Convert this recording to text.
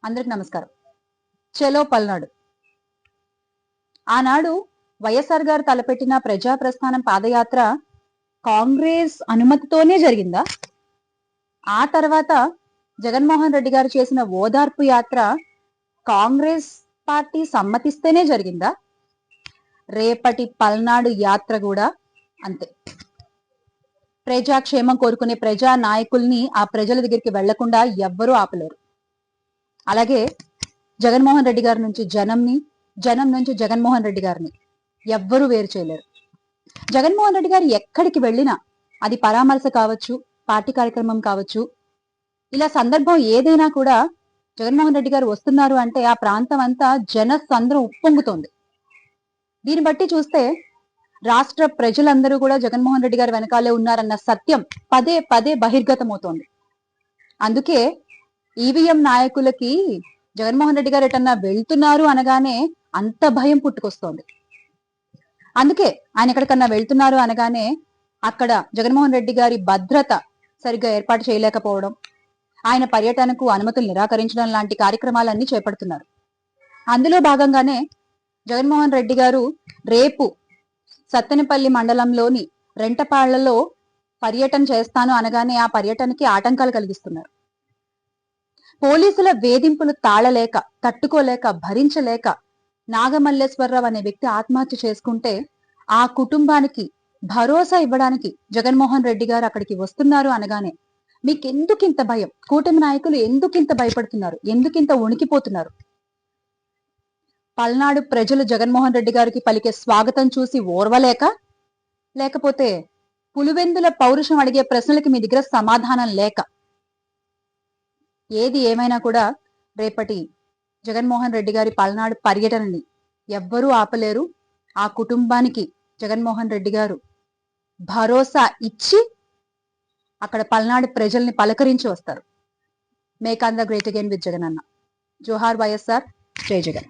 అందరికి నమస్కారం. చలో పల్నాడు. ఆనాడు వైఎస్ఆర్ గారు తలపెట్టిన ప్రజా ప్రస్థానం పాదయాత్ర కాంగ్రెస్ అనుమతితోనే జరిగిందా? ఆ తర్వాత జగన్మోహన్ రెడ్డి గారు చేసిన ఓదార్పు యాత్ర కాంగ్రెస్ పార్టీ సమ్మతిస్తేనే జరిగిందా? రేపటి పల్నాడు యాత్ర కూడా అంతే. ప్రజాక్షేమం కోరుకునే ప్రజా నాయకుల్ని ఆ ప్రజల దగ్గరికి వెళ్లకుండా ఎవ్వరూ ఆపలేరు. అలాగే జగన్మోహన్ రెడ్డి గారి నుంచి జనంని, జనం నుంచి జగన్మోహన్ రెడ్డి గారిని ఎవ్వరూ వేరు చేయలేరు. జగన్మోహన్ రెడ్డి గారు ఎక్కడికి వెళ్ళినా, అది పరామర్శ కావచ్చు, పార్టీ కార్యక్రమం కావచ్చు, ఇలా సందర్భం ఏదైనా కూడా జగన్మోహన్ రెడ్డి గారు వస్తున్నారు అంటే ఆ ప్రాంతం అంతా జన సంద్రం ఉప్పొంగుతోంది. దీన్ని బట్టి చూస్తే రాష్ట్ర ప్రజలందరూ కూడా జగన్మోహన్ రెడ్డి గారు వెనకాలే ఉన్నారన్న సత్యం పదే పదే బహిర్గతమవుతోంది. అందుకే ఈవీఎం నాయకులకి జగన్మోహన్ రెడ్డి గారు ఎటన్నా వెళ్తున్నారు అనగానే అంత భయం పుట్టుకొస్తోంది. అందుకే ఆయన ఎక్కడికన్నా వెళ్తున్నారు అనగానే అక్కడ జగన్మోహన్ రెడ్డి గారి భద్రత సరిగ్గా ఏర్పాటు చేయలేకపోవడం, ఆయన పర్యటనకు అనుమతులు నిరాకరించడం లాంటి కార్యక్రమాలన్నీ చేపడుతున్నారు. అందులో భాగంగానే జగన్మోహన్ రెడ్డి గారు రేపు సత్తెనపల్లి మండలంలోని రెంటపాళ్లలో పర్యటన చేస్తాను అనగానే ఆ పర్యటనకి ఆటంకాలు కలిగిస్తున్నారు. పోలీసుల వేధింపులు తాళలేక, తట్టుకోలేక, భరించలేక నాగమల్లేశ్వరరావు అనే వ్యక్తి ఆత్మహత్య చేసుకుంటే ఆ కుటుంబానికి భరోసా ఇవ్వడానికి జగన్మోహన్ రెడ్డి గారు అక్కడికి వస్తున్నారు అనగానే మీకెందుకింత భయం? కూటమి నాయకులు ఎందుకింత భయపడుతున్నారు? ఎందుకింత వణికిపోతున్నారు? పల్నాడు ప్రజలు జగన్మోహన్ రెడ్డి గారికి పలికే స్వాగతం చూసి ఓర్వలేక, లేకపోతే పులివెందుల పౌరుషం అడిగే ప్రశ్నలకి మీ దగ్గర సమాధానం లేక? ఏది ఏమైనా కూడా రేపటి జగన్మోహన్ రెడ్డి గారి పల్నాడు పర్యటనని ఎవ్వరూ ఆపలేరు. ఆ కుటుంబానికి జగన్మోహన్ రెడ్డి గారు భరోసా ఇచ్చి అక్కడ పల్నాడు ప్రజల్ని పలకరించి వస్తారు. Make Andhra great again with Jagan అన్న. జోహార్ వైఎస్ఆర్, జై జగన్.